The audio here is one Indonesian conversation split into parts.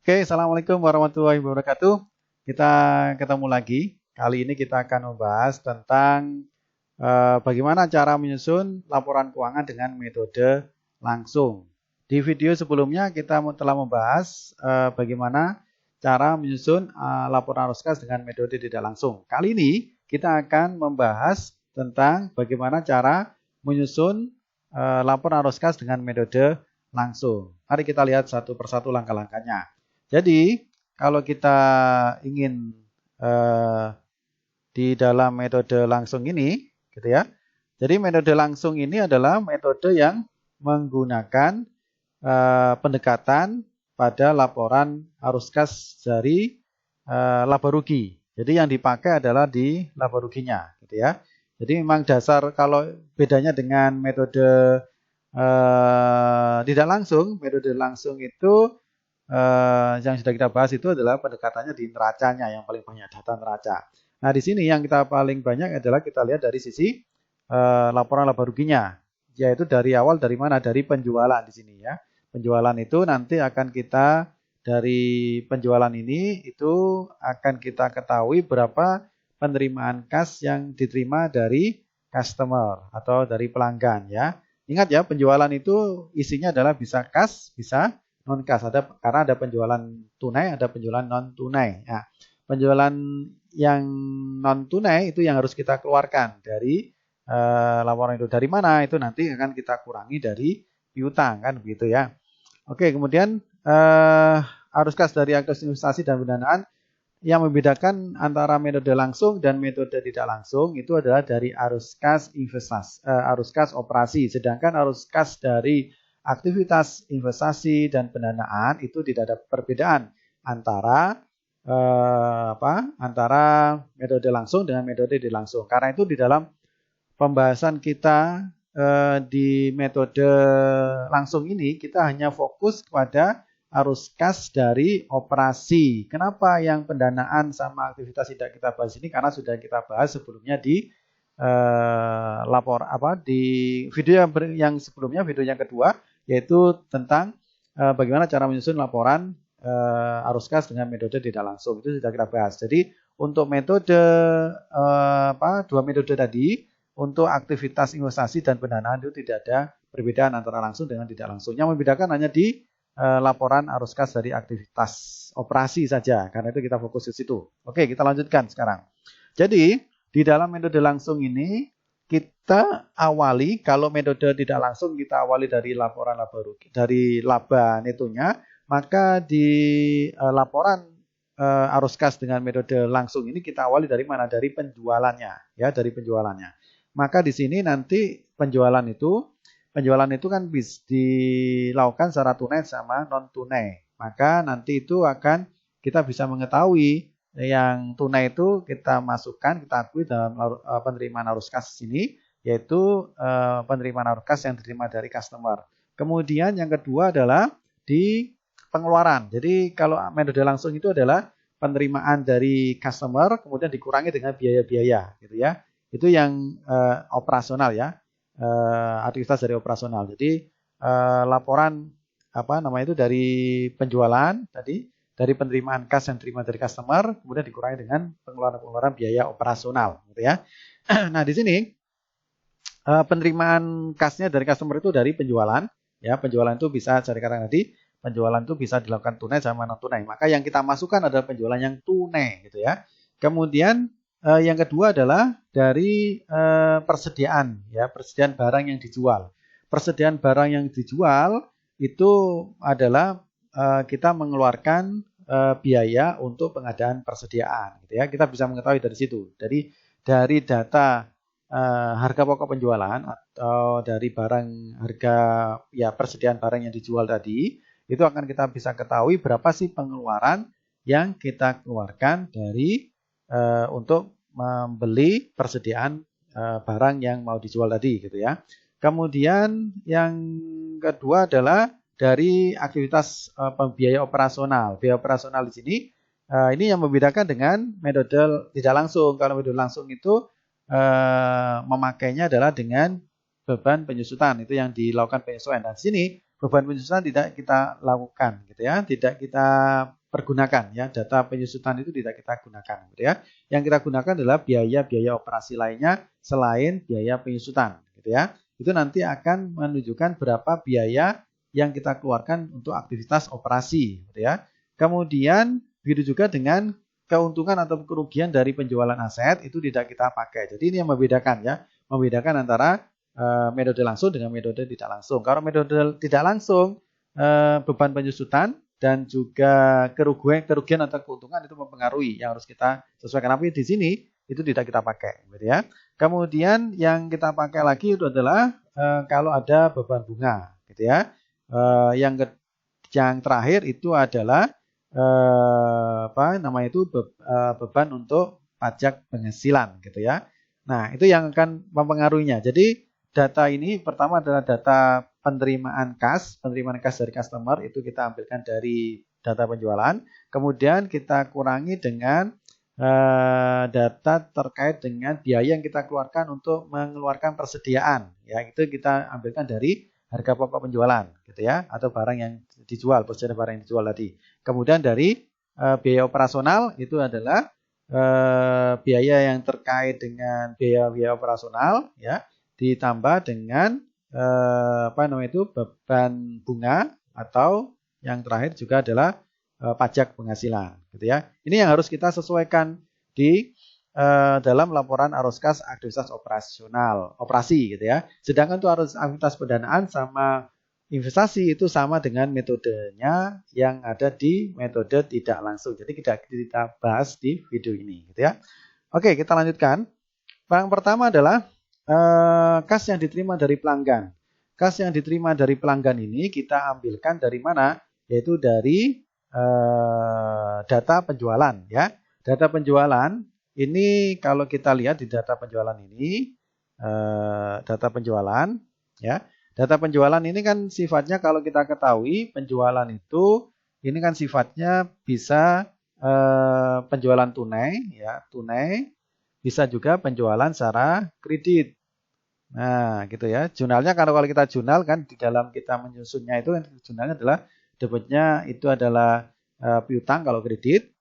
Oke, Assalamualaikum warahmatullahi wabarakatuh. Kita ketemu lagi. Kali ini kita akan membahas tentang bagaimana cara menyusun laporan keuangan dengan metode langsung. Di video sebelumnya kita telah membahas bagaimana cara menyusun laporan arus kas dengan metode tidak langsung. Kali ini kita akan membahas tentang bagaimana cara menyusun laporan arus kas dengan metode langsung. Mari kita lihat satu persatu langkah-langkahnya. Jadi, kalau kita ingin di dalam metode langsung ini, gitu ya. Jadi, metode langsung ini adalah metode yang menggunakan pendekatan pada laporan arus kas dari laba rugi. Jadi, yang dipakai adalah di laba ruginya, gitu ya. Jadi, memang dasar kalau bedanya dengan metode tidak langsung, metode langsung itu yang sudah kita bahas itu adalah pendekatannya di neracanya, yang paling banyak data neraca. Nah, di sini yang kita paling banyak adalah kita lihat dari sisi laporan laba ruginya, yaitu dari awal dari mana? Dari penjualan di sini ya. Penjualan itu nanti akan kita dari penjualan ini itu akan kita ketahui berapa penerimaan kas yang diterima dari customer atau dari pelanggan ya. Ingat ya, penjualan itu isinya adalah bisa kas, bisa non kas, karena ada penjualan tunai, ada penjualan non tunai. Nah, penjualan yang non tunai itu yang harus kita keluarkan dari laporan itu. Dari mana? Itu nanti akan kita kurangi dari piutang kan begitu ya. Oke, kemudian arus kas dari aktivitas investasi dan pendanaan. Yang membedakan antara metode langsung dan metode tidak langsung itu adalah dari arus kas investasi, arus kas operasi. Sedangkan arus kas dari aktivitas investasi dan pendanaan itu tidak ada perbedaan antara antara metode langsung dengan metode tidak langsung. Karena itu di dalam pembahasan kita di metode langsung ini kita hanya fokus kepada arus kas dari operasi. Kenapa yang pendanaan sama aktivitas tidak kita bahas ini? Karena sudah kita bahas sebelumnya di di video yang sebelumnya, video yang kedua, yaitu tentang bagaimana cara menyusun laporan arus kas dengan metode tidak langsung. Itu sudah kita bahas. Jadi untuk metode dua metode tadi, untuk aktivitas investasi dan pendanaan itu tidak ada perbedaan antara langsung dengan tidak langsung. Yang membedakan hanya di laporan arus kas dari aktivitas operasi saja. Karena itu kita fokus ke situ. Oke, kita lanjutkan sekarang. Jadi di dalam metode langsung ini kita awali, kalau metode tidak langsung kita awali dari laporan laba rugi, dari laba netonya, maka di laporan arus kas dengan metode langsung ini kita awali dari mana? Dari penjualannya, ya, dari penjualannya. Maka di sini nanti penjualan itu kan bisa dilakukan secara tunai sama non tunai. Maka nanti itu akan kita bisa mengetahui yang tunai itu kita masukkan, kita akui dalam penerimaan arus kas ini, yaitu penerimaan arus kas yang diterima dari customer. Kemudian yang kedua adalah di pengeluaran. Jadi kalau metode langsung itu adalah penerimaan dari customer kemudian dikurangi dengan biaya-biaya, gitu ya. Itu yang operasional ya. Aktivitas dari operasional. Jadi laporan itu dari penjualan tadi, dari penerimaan kas yang diterima dari customer, kemudian dikurangi dengan pengeluaran biaya operasional, gitu ya. Nah, di sini penerimaan kasnya dari customer itu dari penjualan, ya. Penjualan itu bisa saya katakan tadi, penjualan itu bisa dilakukan tunai sama non tunai. Maka yang kita masukkan adalah penjualan yang tunai, gitu ya. Kemudian yang kedua adalah dari persediaan, ya, persediaan barang yang dijual. Persediaan barang yang dijual itu adalah kita mengeluarkan biaya untuk pengadaan persediaan, gitu ya. Kita bisa mengetahui dari situ. Jadi dari data harga pokok penjualan atau dari barang harga, ya, persediaan barang yang dijual tadi, itu akan kita bisa ketahui berapa sih pengeluaran yang kita keluarkan dari untuk membeli persediaan barang yang mau dijual tadi, gitu ya. Kemudian yang kedua adalah dari aktivitas biaya operasional. Biaya operasional di sini ini yang membedakan dengan metode tidak langsung. Kalau metode langsung itu memakainya adalah dengan beban penyusutan, itu yang dilakukan penyesuaian. Dan di sini beban penyusutan tidak kita lakukan gitu ya, tidak kita pergunakan ya, data penyusutan itu tidak kita gunakan gitu ya. Yang kita gunakan adalah biaya-biaya operasi lainnya selain biaya penyusutan gitu ya. Itu nanti akan menunjukkan berapa biaya yang kita keluarkan untuk aktivitas operasi gitu ya. Kemudian begitu juga dengan keuntungan atau kerugian dari penjualan aset itu tidak kita pakai. Jadi ini yang membedakan ya, membedakan antara metode langsung dengan metode tidak langsung. Kalau metode tidak langsung beban penyusutan dan juga kerugian atau keuntungan itu mempengaruhi yang harus kita sesuaikan. Tapi di sini itu tidak kita pakai, gitu ya. Kemudian yang kita pakai lagi itu adalah kalau ada beban bunga, gitu ya. Yang terakhir itu adalah beban untuk pajak penghasilan, gitu ya. Nah, itu yang akan mempengaruhinya. Jadi data ini pertama adalah data penerimaan kas dari customer itu kita ambilkan dari data penjualan. Kemudian kita kurangi dengan data terkait dengan biaya yang kita keluarkan untuk mengeluarkan persediaan. Ya, itu kita ambilkan dari harga pokok penjualan, gitu ya, atau barang yang dijual, persediaan barang yang dijual tadi. Kemudian dari biaya operasional itu adalah biaya yang terkait dengan biaya operasional, ya, ditambah dengan beban bunga atau yang terakhir juga adalah pajak penghasilan, gitu ya. Ini yang harus kita sesuaikan di dalam laporan arus kas aktivitas operasi gitu ya. Sedangkan untuk arus aktivitas pendanaan sama investasi itu sama dengan metodenya yang ada di metode tidak langsung. Jadi kita bahas di video ini, gitu ya. Oke, kita lanjutkan. Yang pertama adalah kas yang diterima dari pelanggan. Kas yang diterima dari pelanggan ini kita ambilkan dari mana? Yaitu dari data penjualan, ya. Data penjualan ini kalau kita lihat di data penjualan ini, data penjualan, ya. Data penjualan ini kan sifatnya kalau kita ketahui penjualan itu ini kan sifatnya bisa penjualan tunai, ya, tunai, bisa juga penjualan secara kredit. Nah, gitu ya. Jurnalnya kalau kita jurnal kan di dalam kita menyusunnya itu kan jurnalnya adalah debitnya itu adalah piutang kalau kredit,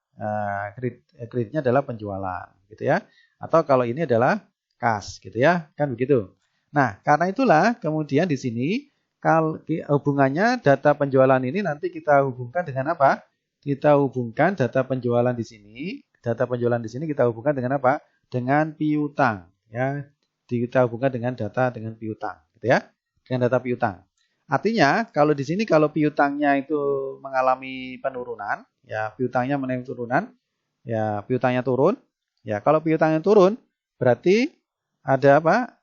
kreditnya adalah penjualan, gitu ya. Atau kalau ini adalah kas, gitu ya, kan begitu. Nah, karena itulah kemudian di sini kalau hubungannya data penjualan ini nanti kita hubungkan dengan apa? Kita hubungkan data penjualan di sini, kita hubungkan dengan apa? Dengan piutang, ya. Kita hubungkan dengan data dengan piutang, gitu ya. Dengan data piutang. Artinya kalau di sini kalau piutangnya itu mengalami penurunan, ya piutangnya mengalami turunan, ya piutangnya turun, ya kalau piutangnya turun berarti ada apa?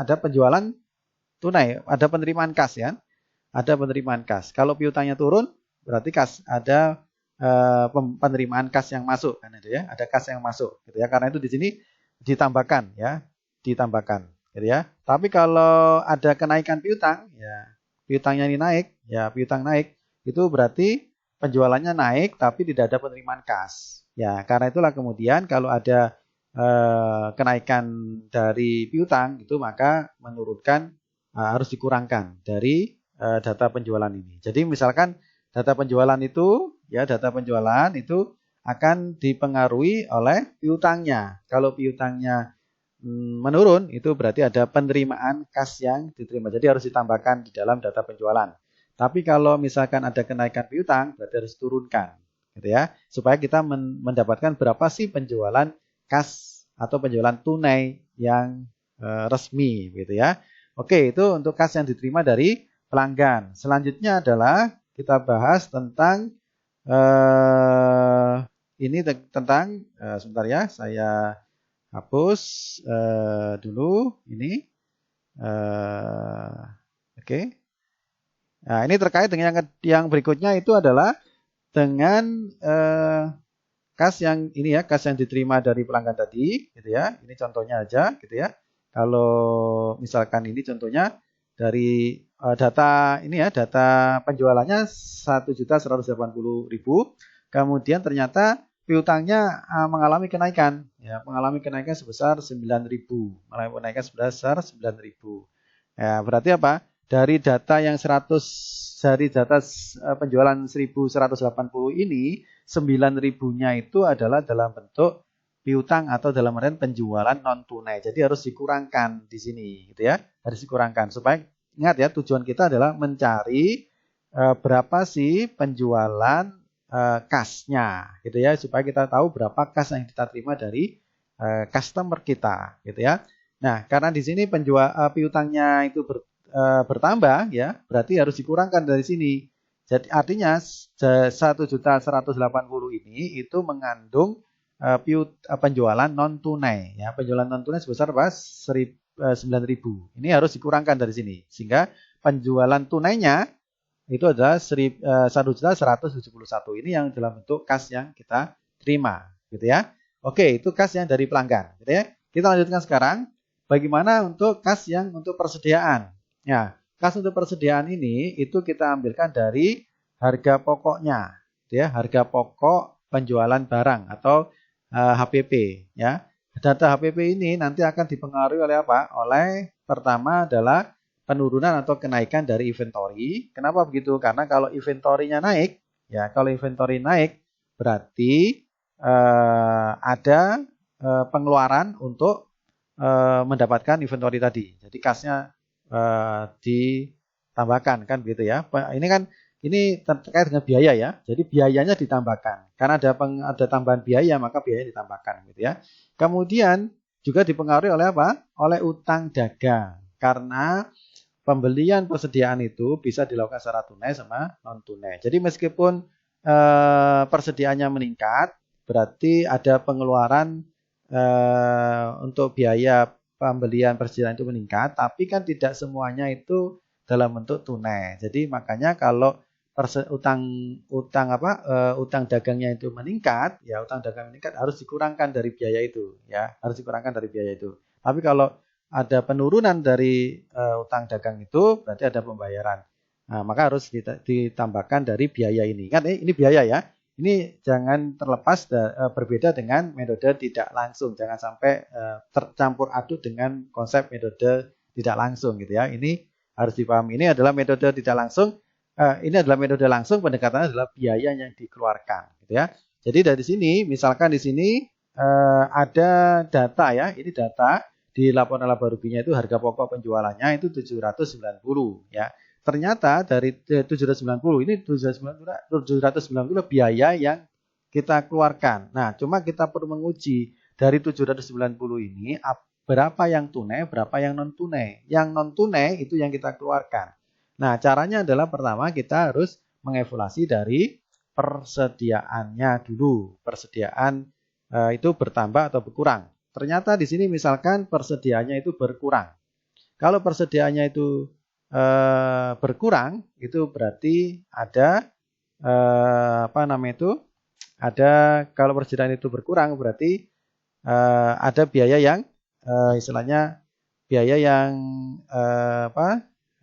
Ada penjualan tunai, ada penerimaan kas, ya, ada penerimaan kas. Kalau piutangnya turun berarti kas ada penerimaan kas yang masuk, kan itu ya, ada kas yang masuk, gitu ya. Karena itu di sini ditambahkan, ya, ditambahkan. Gitu ya. Tapi kalau ada kenaikan piutang, ya piutangnya ini naik, ya piutang naik, itu berarti penjualannya naik tapi tidak ada penerimaan kas. Ya, karena itulah kemudian kalau ada kenaikan dari piutang itu maka menurunkan harus dikurangkan dari data penjualan ini. Jadi misalkan data penjualan itu, ya data penjualan itu akan dipengaruhi oleh piutangnya. Kalau piutangnya menurun itu berarti ada penerimaan kas yang diterima. Jadi harus ditambahkan di dalam data penjualan. Tapi kalau misalkan ada kenaikan piutang berarti harus turunkan, gitu ya. Supaya kita mendapatkan berapa sih penjualan kas atau penjualan tunai yang resmi, gitu ya. Oke, itu untuk kas yang diterima dari pelanggan. Selanjutnya adalah kita bahas tentang ini tentang sebentar ya, saya hapus dulu ini. Oke. Nah, ini terkait dengan yang berikutnya itu adalah dengan kas yang ini ya, kas yang diterima dari pelanggan tadi, gitu ya. Ini contohnya aja, gitu ya. Kalau misalkan ini contohnya dari data ini ya, data penjualannya 1.180.000. Kemudian ternyata piutangnya mengalami kenaikan, ya, mengalami kenaikan sebesar 9.000, mengalami kenaikan sebesar 9.000. Ya, berarti apa? dari data yang 100 dari data penjualan 1180 ini 9.000-nya itu adalah dalam bentuk piutang atau dalam artian penjualan non tunai. Jadi harus dikurangkan di sini gitu ya. Harus dikurangkan supaya ingat ya tujuan kita adalah mencari berapa sih penjualan kasnya gitu ya supaya kita tahu berapa kas yang kita terima dari customer kita gitu ya. Nah, karena di sini piutangnya itu bertambah ya, berarti harus dikurangkan dari sini. Jadi artinya 1.180.000 ini itu mengandung penjualan non tunai ya. Penjualan non tunai sebesar 9.000. Ini harus dikurangkan dari sini sehingga penjualan tunainya itu adalah 1.171. Ini yang dalam bentuk kas yang kita terima gitu ya. Oke, itu kas yang dari pelanggan gitu ya. Kita lanjutkan sekarang bagaimana untuk kas yang untuk persediaan. Ya, kas untuk persediaan ini itu kita ambilkan dari harga pokoknya, ya, harga pokok penjualan barang atau HPP, ya. Data HPP ini nanti akan dipengaruhi oleh apa? Oleh pertama adalah penurunan atau kenaikan dari inventory. Kenapa begitu? Karena kalau inventory-nya naik, ya, kalau inventory naik berarti ada pengeluaran untuk mendapatkan inventory tadi. Jadi kasnya ditambahkan kan begitu ya. Ini terkait dengan biaya ya. Jadi biayanya ditambahkan. Karena ada tambahan biaya maka biaya ditambahkan gitu ya. Kemudian juga dipengaruhi oleh apa? Oleh utang dagang. Karena pembelian persediaan itu bisa dilakukan secara tunai sama non tunai. Jadi meskipun persediaannya meningkat, berarti ada pengeluaran untuk biaya pembelian persediaan itu meningkat, tapi kan tidak semuanya itu dalam bentuk tunai. Jadi makanya kalau utang dagangnya itu meningkat, ya utang dagang meningkat harus dikurangkan dari biaya itu, ya harus dikurangkan dari biaya itu. Tapi kalau ada penurunan dari utang dagang itu, berarti ada pembayaran. Nah, maka harus ditambahkan dari biaya ini. Kan ini biaya ya. Ini jangan terlepas berbeda dengan metode tidak langsung. Jangan sampai tercampur aduk dengan konsep metode tidak langsung gitu ya. Ini harus dipahami. Ini adalah metode tidak langsung. Ini adalah metode langsung, pendekatannya adalah biaya yang dikeluarkan gitu ya. Jadi dari sini misalkan di sini ada data ya. Ini data di laporan laba ruginya itu harga pokok penjualannya itu 790 ya. Ternyata dari 790 ini 790 biaya yang kita keluarkan. Nah, cuma kita perlu menguji dari 790 ini berapa yang tunai, berapa yang non tunai. Yang non tunai itu yang kita keluarkan. Nah, caranya adalah pertama kita harus mengevaluasi dari persediaannya dulu. Persediaan itu bertambah atau berkurang. Ternyata di sini misalkan persediaannya itu berkurang. Kalau persediaannya itu berkurang, itu berarti ada kalau persediaan itu berkurang berarti ada biaya yang istilahnya biaya yang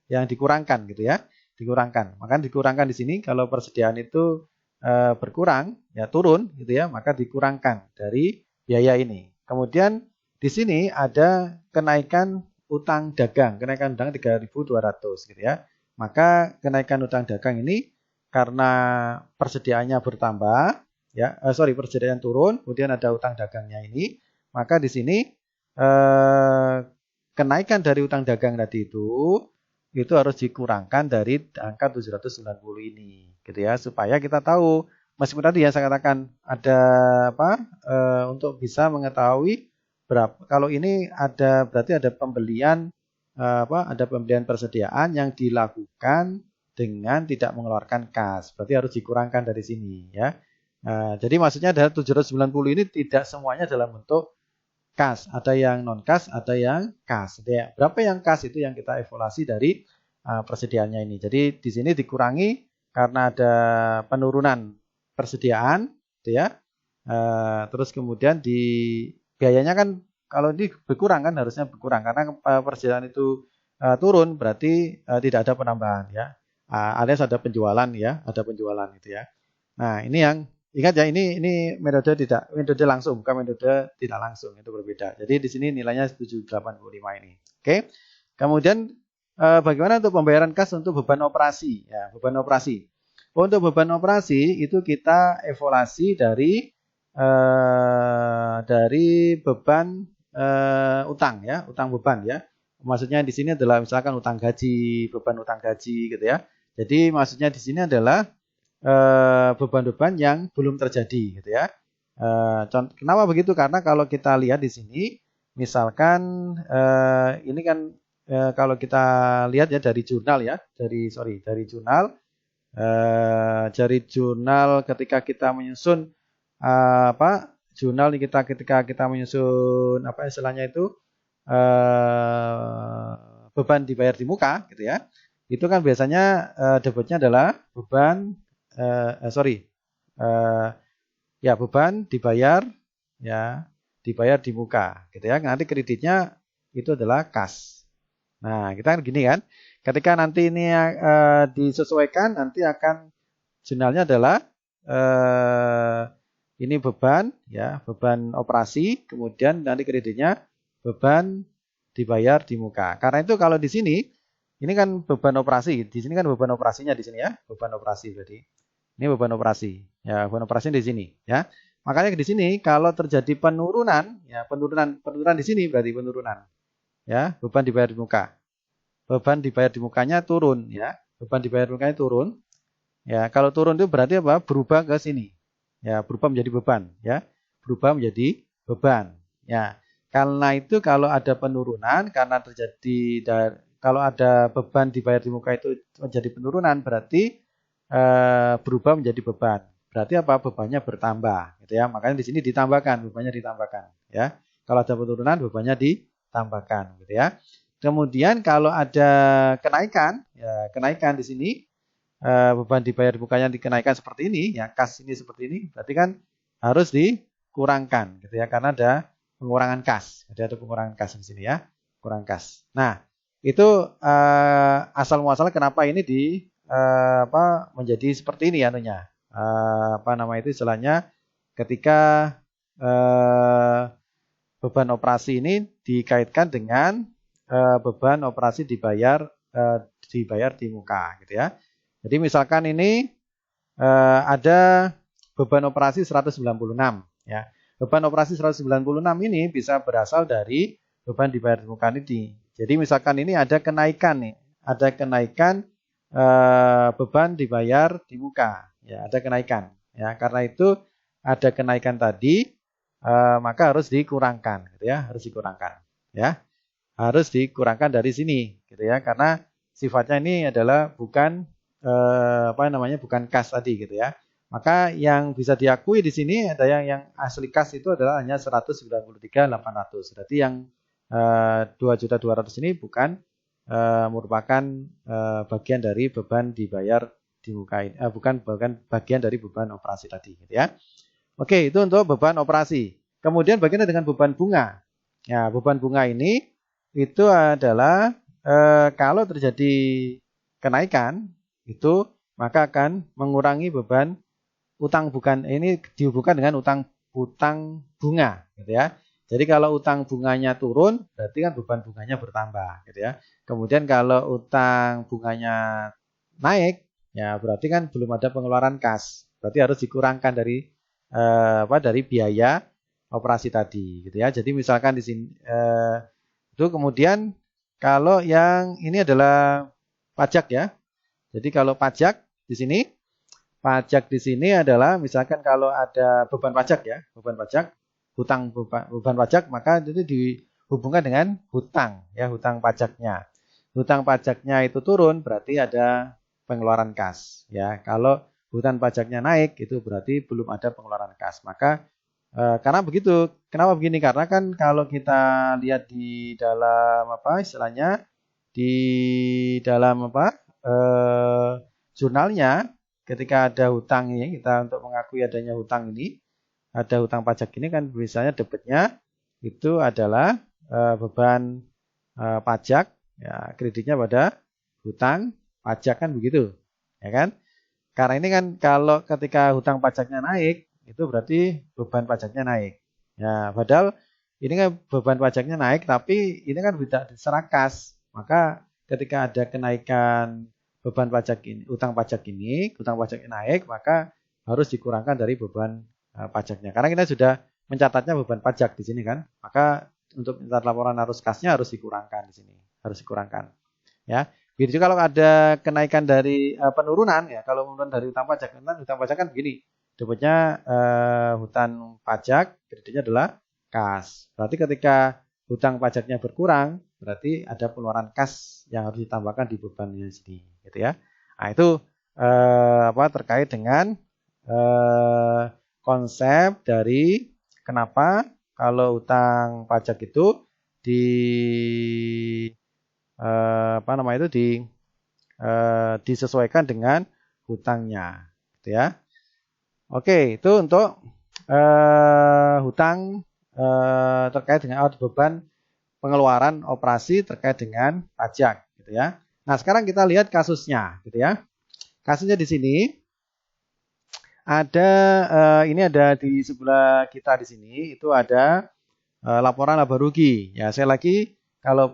yang dikurangkan gitu ya, dikurangkan. Maka dikurangkan di sini kalau persediaan itu berkurang, ya turun gitu ya, maka dikurangkan dari biaya ini. Kemudian di sini ada kenaikan utang dagang, kenaikan utang 3.200 gitu ya. Maka kenaikan utang dagang ini karena persediaannya bertambah, ya, persediaan turun, kemudian ada utang dagangnya ini, maka di sini kenaikan dari utang dagang tadi itu harus dikurangkan dari angka 790 ini, gitu ya, supaya kita tahu. Meskipun tadi ya saya katakan ada untuk bisa mengetahui berapa. Kalau ini berarti ada pembelian persediaan yang dilakukan dengan tidak mengeluarkan kas. Berarti harus dikurangkan dari sini ya. Jadi maksudnya adalah 790 ini tidak semuanya dalam bentuk kas. Ada yang non kas, ada yang kas. Jadi, berapa yang kas itu yang kita evaluasi dari persediaannya ini. Jadi di sini dikurangi karena ada penurunan persediaan, gitu ya. Terus kemudian di biayanya kan kalau ini berkurang kan harusnya berkurang karena persediaan itu turun berarti tidak ada penambahan ya. Alias ada penjualan ya, ada penjualan gitu ya. Nah, ini yang ingat ya, ini metode langsung, bukan metode tidak langsung, itu berbeda. Jadi di sini nilainya 785 ini. Oke. Kemudian bagaimana untuk pembayaran kas untuk beban operasi? Ya, beban operasi. Untuk beban operasi itu kita evaluasi dari beban utang ya, utang beban ya. Maksudnya di sini adalah misalkan utang gaji, beban utang gaji gitu ya. Jadi maksudnya di sini adalah beban-beban yang belum terjadi gitu ya. Kenapa begitu? Karena kalau kita lihat di sini, misalkan ini kan kalau kita lihat ya dari jurnal ya, dari jurnal ketika kita menyusun jurnal kita ketika kita menyusun apa istilahnya itu beban dibayar di muka gitu ya. Itu kan biasanya debitnya adalah beban beban dibayar di muka gitu ya. Nanti kreditnya itu adalah kas. Nah, kita kan gini kan. Ketika nanti ini disesuaikan nanti akan jurnalnya adalah ini beban ya, beban operasi, kemudian nanti kreditnya beban dibayar di muka. Karena itu kalau di sini ini kan beban operasi, di sini kan beban operasinya di sini ya, beban operasi berarti. Ini beban operasi. Ya, beban operasi di sini ya. Makanya di sini kalau terjadi penurunan, ya penurunan di sini berarti penurunan. Ya, beban dibayar di muka. Beban dibayar di mukanya turun ya. Beban dibayar di mukanya turun. Ya, kalau turun itu berarti apa? Berubah ke sini. Ya, berubah menjadi beban ya. Berubah menjadi beban. Ya. Karena itu kalau ada penurunan karena terjadi kalau ada beban dibayar di muka itu menjadi penurunan berarti berubah menjadi beban. Berarti apa? Bebannya bertambah, gitu ya. Makanya di sini ditambahkan, bebannya ditambahkan, ya. Kalau ada penurunan, bebannya ditambahkan, gitu ya. Kemudian kalau ada kenaikan, ya kenaikan di sini beban dibayar bukannya dikenaikan seperti ini, ya kas ini seperti ini, berarti kan harus dikurangkan, gitu ya. Karena ada pengurangan kas, ada pengurangan kas di sini ya, kurang kas. Nah, itu asal muasal kenapa ini menjadi seperti ini ya anunya. Itu istilahnya ketika beban operasi ini dikaitkan dengan beban operasi dibayar di muka gitu ya. Jadi misalkan ini ada beban operasi 196 ya. Beban operasi 196 ini bisa berasal dari beban dibayar di muka ini. Jadi misalkan ini ada kenaikan nih, ada kenaikan beban dibayar di muka. Ya, ada kenaikan. Ya, karena itu ada kenaikan tadi, maka harus dikurangkan, gitu ya, harus dikurangkan. Ya, harus dikurangkan dari sini, gitu ya, karena sifatnya ini adalah bukan bukan kas tadi, gitu ya. Maka yang bisa diakui di sini ada yang asli kas itu adalah hanya 193.800. Berarti yang 2.200.000 ini bukan merupakan bagian dari beban dibayar di muka ini, bukan bagian dari beban operasi tadi, gitu ya. Oke, itu untuk beban operasi. Kemudian bagaimana dengan beban bunga? Ya, beban bunga ini itu adalah kalau terjadi kenaikan itu maka akan mengurangi beban utang bukan ini dihubungkan dengan utang bunga, gitu ya. Jadi kalau utang bunganya turun, berarti kan beban bunganya bertambah, gitu ya. Kemudian kalau utang bunganya naik, ya berarti kan belum ada pengeluaran kas. Berarti harus dikurangkan dari dari biaya operasi tadi, gitu ya. Jadi misalkan di sini itu kemudian kalau yang ini adalah pajak ya. Jadi kalau pajak di sini adalah misalkan kalau ada beban pajak ya, beban pajak, beban pajak maka itu dihubungkan dengan hutang ya, hutang pajaknya. Hutang pajaknya itu turun berarti ada pengeluaran kas ya. Kalau hutang pajaknya naik itu berarti belum ada pengeluaran kas. Maka karena begitu, kenapa begini? Karena kan kalau kita lihat di dalam istilahnya di dalam jurnalnya ketika ada hutang ini, kita untuk mengakui adanya hutang ini, ada hutang pajak ini kan misalnya debitnya itu adalah beban pajak ya, kreditnya pada hutang pajak kan begitu, ya kan? Karena ini kan kalau ketika hutang pajaknya naik itu berarti beban pajaknya naik. Ya, padahal ini kan beban pajaknya naik tapi ini kan tidak diserah kas. Maka ketika ada kenaikan beban pajak ini, utang pajak ini naik, maka harus dikurangkan dari beban pajaknya. Karena kita sudah mencatatnya beban pajak di sini kan, maka untuk mencatat laporan arus kasnya harus dikurangkan di sini, harus dikurangkan. Ya, begitu kalau ada kenaikan dari penurunan ya, kalau penurunan dari utang pajak kan begini, debitnya hutang pajak, kreditnya adalah kas. Berarti ketika hutang pajaknya berkurang, berarti ada pengeluaran kas yang harus ditambahkan di bebannya sini, gitu ya. Nah, itu terkait dengan konsep dari kenapa kalau hutang pajak itu disesuaikan dengan hutangnya, gitu ya. Oke, itu untuk hutang terkait dengan beban pengeluaran operasi terkait dengan pajak, gitu ya. Nah, sekarang kita lihat kasusnya, gitu ya. Kasusnya di sini ada ini ada di sebelah kita di sini itu ada laporan laba rugi. Ya, saya lagi kalau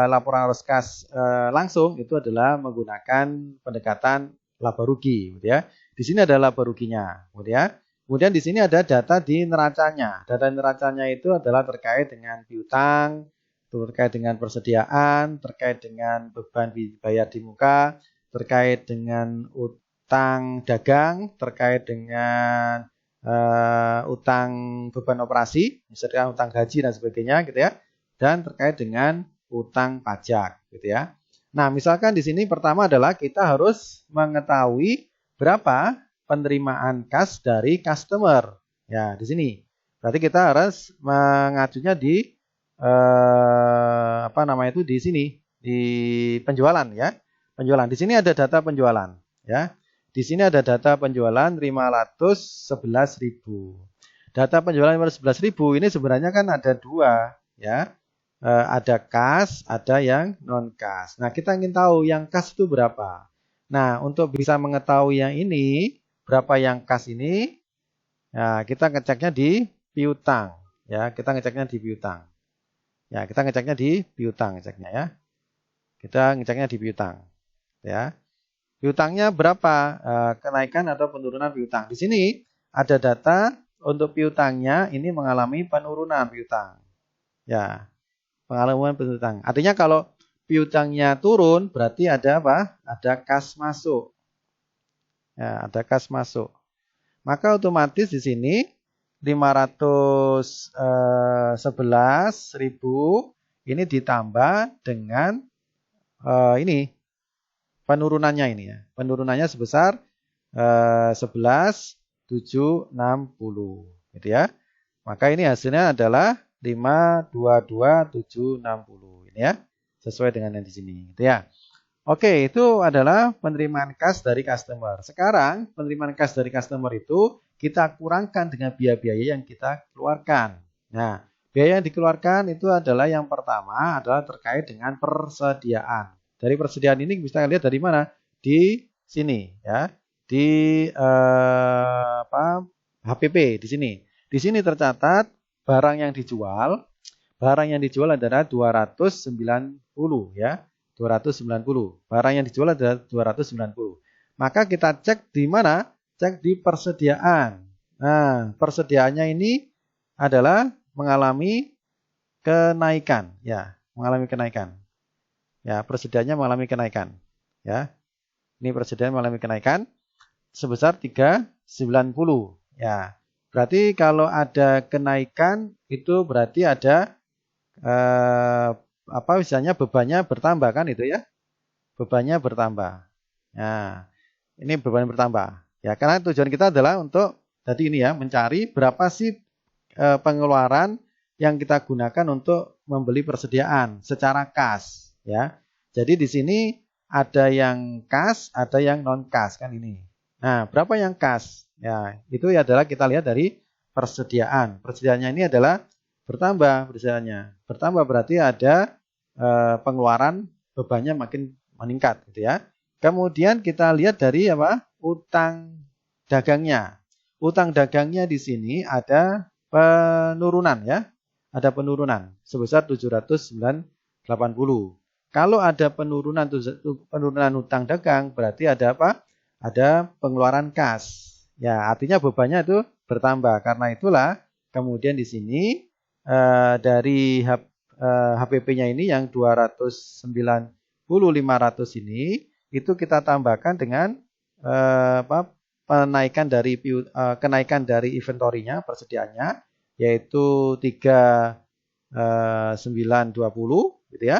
laporan arus kas langsung itu adalah menggunakan pendekatan laba rugi, gitu ya. Di sini ada laba ruginya, gitu ya. Kemudian di sini ada data di neracanya. Data neracanya itu adalah terkait dengan piutang, terkait dengan persediaan, terkait dengan beban dibayar di muka, terkait dengan utang dagang, terkait dengan utang beban operasi, misalnya utang gaji dan sebagainya, gitu ya. Dan terkait dengan utang pajak, gitu ya. Nah, misalkan di sini pertama adalah kita harus mengetahui berapa penerimaan kas dari customer. Ya, di sini. Berarti kita harus mengacunya di di sini, di penjualan ya. Penjualan. Di sini ada data penjualan, ya. Di sini ada data penjualan 511.000. Data penjualan 511.000 ini sebenarnya kan ada dua, ya. Ada kas, ada yang non kas. Nah, kita ingin tahu yang kas itu berapa. Nah, untuk bisa mengetahui yang ini, berapa yang kas ini, ya, kita ngeceknya di piutang. Ya, kita ngeceknya di piutang. Ya, kita ngeceknya di piutang, ngeceknya ya. Kita ngeceknya di piutang. Ya. Piutangnya berapa? Kenaikan atau penurunan piutang. Di sini ada data untuk piutangnya ini mengalami penurunan piutang. Ya, pengalami piutang. Artinya kalau piutangnya turun berarti ada apa? Ada kas masuk. Ya, ada kas masuk. Maka otomatis di sini 511.000 ini ditambah dengan ini penurunannya ini ya. Penurunannya sebesar 11.760 gitu ya. Maka ini hasilnya adalah 522.760 ini ya. Sesuai dengan yang di sini gitu ya. Oke, itu adalah penerimaan kas dari customer. Sekarang penerimaan kas dari customer itu kita kurangkan dengan biaya-biaya yang kita keluarkan. Nah, biaya yang dikeluarkan itu adalah yang pertama adalah terkait dengan persediaan. Dari persediaan ini bisa lihat dari mana? Di sini ya. Di HPP di sini. Di sini tercatat barang yang dijual. Barang yang dijual adalah 290 ya. 290. Barang yang dijual adalah 290. Maka kita cek di mana? Cek di persediaan. Nah, persediaannya ini adalah mengalami kenaikan ya, mengalami kenaikan. Ya, persediaannya mengalami kenaikan. Ya. Ini persediaan mengalami kenaikan sebesar 390. Ya. Berarti kalau ada kenaikan itu berarti ada misalnya bebannya bertambah kan itu ya. Bebannya bertambah. Nah, ini beban bertambah. Ya, karena tujuan kita adalah untuk tadi ini ya, mencari berapa sih pengeluaran yang kita gunakan untuk membeli persediaan secara kas, ya. Jadi di sini ada yang kas, ada yang non kas kan ini. Nah, berapa yang kas? Ya, itu adalah kita lihat dari persediaan. Persediaannya ini adalah bertambah persediaannya. Bertambah berarti ada pengeluaran bebannya makin meningkat gitu ya. Kemudian kita lihat dari utang dagangnya. Utang dagangnya di sini ada penurunan ya. Ada penurunan sebesar 780. Kalau ada penurunan hutang dagang, berarti ada apa? Ada pengeluaran kas. Ya, artinya bebannya itu bertambah. Karena itulah kemudian di sini dari HPP-nya ini yang 290.500 ini itu kita tambahkan dengan kenaikan dari inventorinya, persediaannya, yaitu 3920 gitu ya.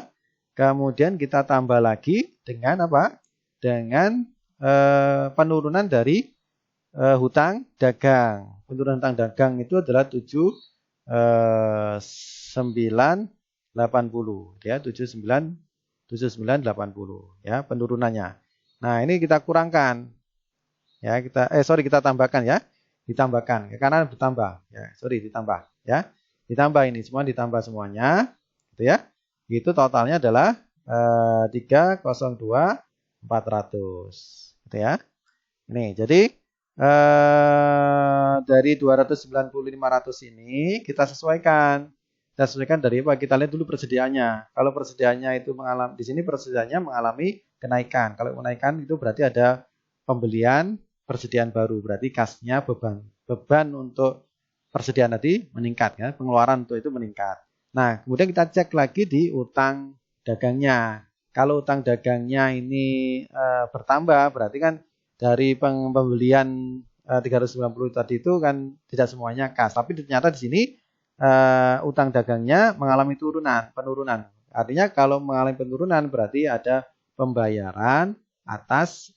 Kemudian kita tambah lagi dengan apa? Dengan penurunan dari hutang dagang. Penurunan hutang dagang itu adalah 7980 ya, 7980 ya penurunannya. Nah, ini kita kurangkan. Ya, kita tambahkan ya. Ditambahkan. Karena bertambah ya. Ditambah ya. Ditambah ini semua ditambah semuanya gitu ya. Itu totalnya adalah 302.400 gitu ya. Ini jadi dari 290.500 ini kita sesuaikan. Kita sesuaikan dari apa? Kita lihat dulu persediaannya. Kalau persediaannya itu di sini persediaannya mengalami kenaikan. Kalau kenaikan itu berarti ada pembelian persediaan baru. Berarti kasnya beban untuk persediaan tadi meningkat ya. Pengeluaran untuk itu meningkat. Nah, kemudian kita cek lagi di utang dagangnya. Kalau utang dagangnya ini bertambah, berarti kan dari pembelian 390 tadi itu kan tidak semuanya kas. Tapi ternyata di sini utang dagangnya mengalami penurunan. Artinya kalau mengalami penurunan berarti ada pembayaran atas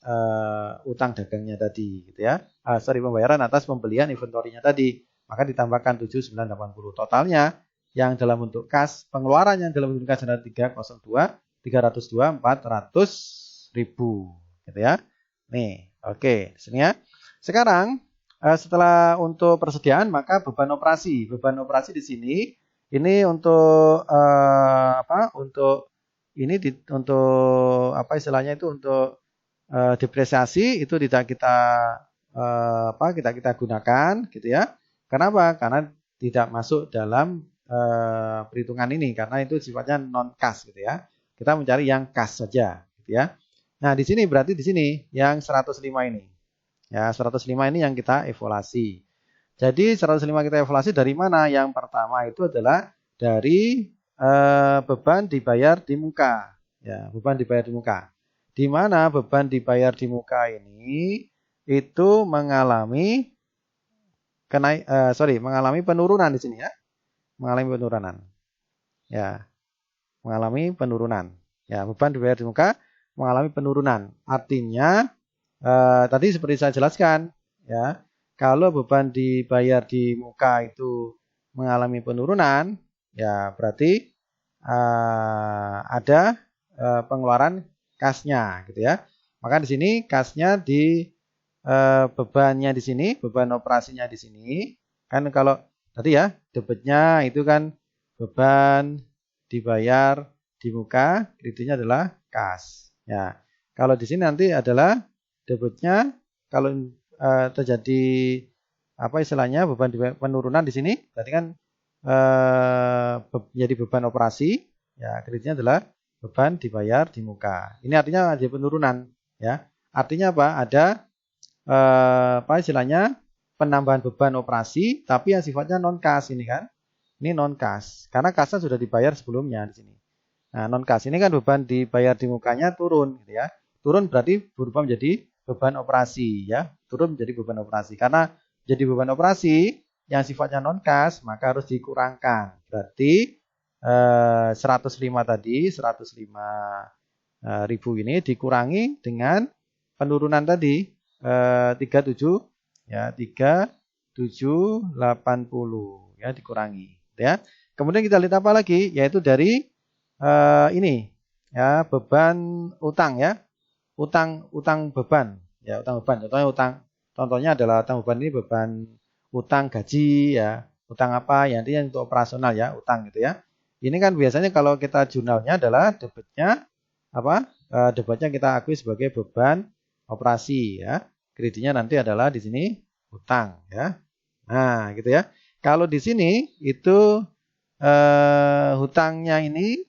utang dagangnya tadi, gitu ya. Pembayaran atas pembelian inventorinya tadi. Maka ditambahkan 7980. Totalnya yang dalam bentuk kas, pengeluaran yang dalam bentuk kas adalah 400.000, gitu ya. Nih, oke, di sini ya. Sekarang setelah untuk persediaan, maka beban operasi. Beban operasi di sini ini untuk Untuk ini untuk apa istilahnya itu untuk depresiasi itu tidak kita gunakan, gitu ya. Kenapa? Karena tidak masuk dalam perhitungan ini karena itu sifatnya non kas, gitu ya. Kita mencari yang kas saja, gitu ya. Nah, di sini berarti di sini yang 105 ini. Ya, 105 ini yang kita evaluasi. Jadi 105 kita evaluasi dari mana? Yang pertama itu adalah dari beban dibayar di muka. Ya, beban dibayar di muka. Di mana beban dibayar di muka ini itu mengalami mengalami penurunan di sini ya. Mengalami penurunan. Ya. Mengalami penurunan. Ya, beban dibayar di muka mengalami penurunan. Artinya tadi seperti saya jelaskan ya, kalau beban dibayar di muka itu mengalami penurunan, ya berarti ada pengeluaran kasnya, gitu ya. Maka di sini kasnya di bebannya di sini, beban operasinya di sini. Kan kalau tadi ya debitnya itu kan beban dibayar di muka, kreditnya adalah kas. Ya, kalau di sini nanti adalah debitnya kalau terjadi apa istilahnya beban penurunan di sini, berarti kan jadi beban operasi, ya kreditnya adalah beban dibayar di muka. Ini artinya ada penurunan, ya. Artinya apa? Ada apa istilahnya penambahan beban operasi, tapi yang sifatnya non kas ini kan. Ini non kas, karena kasnya sudah dibayar sebelumnya di sini. Nah, non kas ini kan beban dibayar di mukanya turun, gitu ya. Turun berarti berubah menjadi beban operasi, ya. Turun menjadi beban operasi. Karena jadi beban operasi yang sifatnya non kas, maka harus dikurangkan. Berarti 105 tadi, 105.000 ini dikurangi dengan penurunan tadi 37 ya, 3780 ya, dikurangi, ya. Kemudian kita lihat apa lagi? Yaitu dari ini ya, beban utang ya. Utang beban ya, utang beban. Contohnya adalah utang beban ini beban utang gaji ya, utang apa ya, nantinya untuk operasional ya, utang gitu ya. Ini kan biasanya kalau kita jurnalnya adalah debitnya apa? Debitnya kita akui sebagai beban operasi ya. Kreditnya nanti adalah di sini utang ya. Nah, gitu ya. Kalau di sini itu hutangnya ini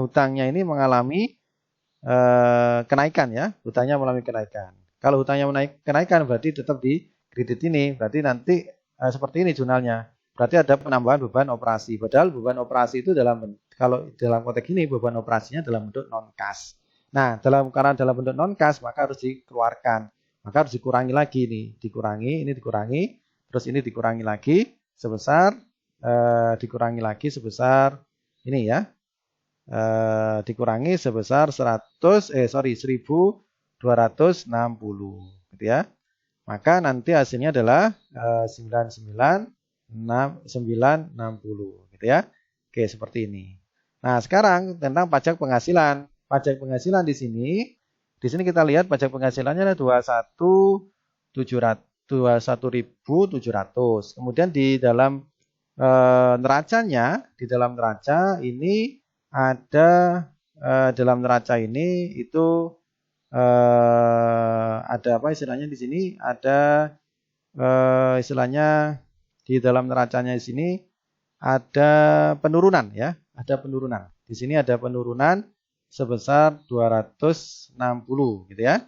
hutangnya ini mengalami kenaikan ya, hutangnya mengalami kenaikan. Kalau hutangnya kenaikan berarti tetap di kredit ini, berarti nanti seperti ini jurnalnya. Berarti ada penambahan beban operasi. Padahal beban operasi itu kalau dalam konteks ini beban operasinya dalam bentuk non kas. Nah, karena dalam bentuk non kas maka harus dikeluarkan. Maka harus dikurangi lagi nih, ini dikurangi, terus ini dikurangi lagi sebesar ini ya. Dikurangi sebesar 1260 gitu ya. Maka nanti hasilnya adalah 960 gitu ya. Oke, seperti ini. Nah, sekarang tentang pajak penghasilan. Pajak penghasilan di sini kita lihat pajak penghasilannya ada 21.700. Kemudian di dalam neracanya, ini ada dalam neraca ini itu ada apa istilahnya di sini, ada istilahnya di dalam neracanya di sini ada penurunan ya, ada penurunan. Di sini ada penurunan sebesar 260 gitu ya.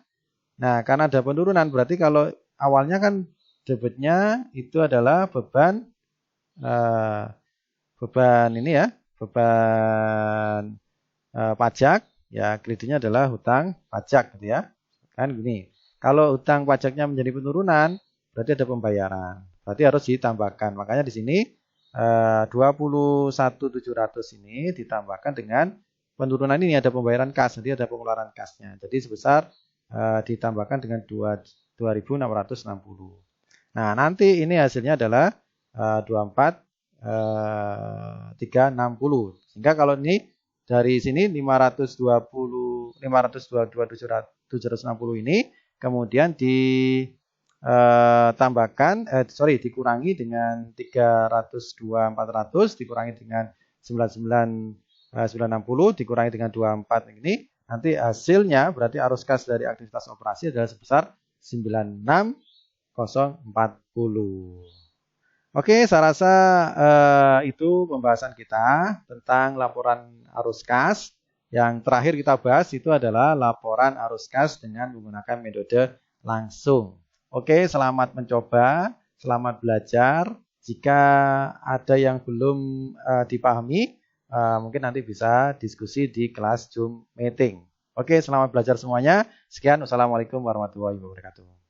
Nah, karena ada penurunan berarti kalau awalnya kan debitnya itu adalah beban ini ya, beban pajak ya, kreditnya adalah hutang pajak gitu ya. Kan gini. Kalau hutang pajaknya menjadi penurunan, berarti ada pembayaran. Berarti harus ditambahkan. Makanya di sini 21.700 ini ditambahkan dengan penurunan ini ada pembayaran kas, nanti ada pengeluaran kasnya. Jadi sebesar ditambahkan dengan 2.660. Nah, nanti ini hasilnya adalah 24.360. Sehingga kalau ini dari sini 522.760 ini kemudian dikurangi dengan 302.400 dikurangi dengan 960 dikurangi dengan 24 ini, nanti hasilnya berarti arus kas dari aktivitas operasi adalah sebesar 96040. Oke, saya rasa itu pembahasan kita tentang laporan arus kas. Yang terakhir kita bahas itu adalah laporan arus kas dengan menggunakan metode langsung. Oke, selamat mencoba, selamat belajar. Jika ada yang belum dipahami, mungkin nanti bisa diskusi di kelas Zoom meeting. Oke, selamat belajar semuanya. Sekian, wassalamualaikum warahmatullahi wabarakatuh.